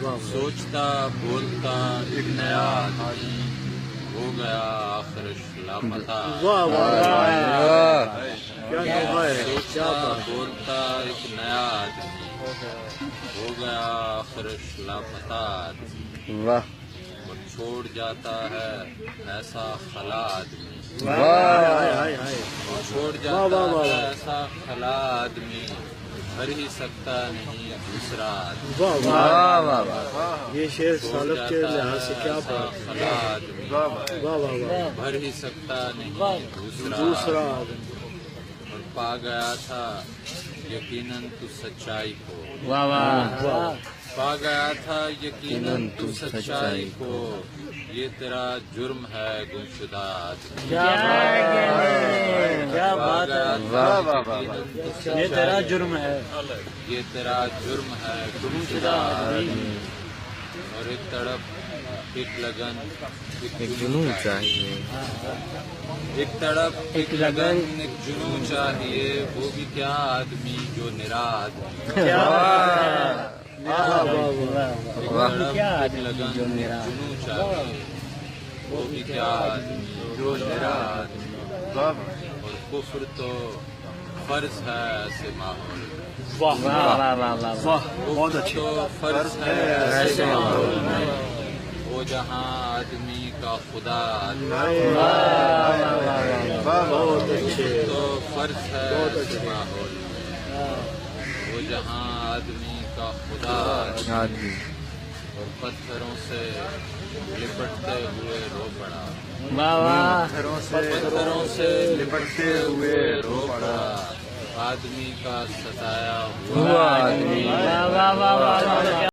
سوچتا بولتا ایک نیا آدمی ہو گیا آخرش لاپتہ سوچتا بولتا ایک نیا آدمی ہو گیا آخرش لاپتہ آدمی اور چھوڑ جاتا ہے ایسا خلا آدمی چھوڑ جاتا ہے ایسا خلا آدمی بھر ہی سکتا نہیں دوسرا آدمی یہ شعر سالب کے لحاظ سے کیا بات خلا آدمی بھر ہی سکتا نہیں دوسرا آدمی اور پا گیا تھا یقیناً تو سچائی کو پا گیا تھا یقیناً تو سچائی کو یہ تیرا جرم ہے گمشدہ آدمی کیا بات ہے یہ تیرا جرم ہے یہ تیرا جرم ہے گمشدہ آدمی اور ایک تڑپ ایک لگن ایک جنون چاہیے ایک تڑپ ایک لگن ایک جنون چاہیے وہ بھی کیا آدمی جو نرا آدمی ایک لگن جنون چاہیے وہ بھی کیا آدمی جو نرا آدمی اور کفر تو فرض ہے ایسے ماحول بہت اچھے تو فرض ہے ایسے ماحول میں وہ جہاں آدمی کا خدا بہت اچھے تو فرض ہے ایسے ماحول میں وہ جہاں آدمی کا خدا اور پتھروں سے لپٹتے ہوئے رو پڑا پتھروں سے لپٹتے ہوئے رو پڑا آدمی کا ستایا ہوا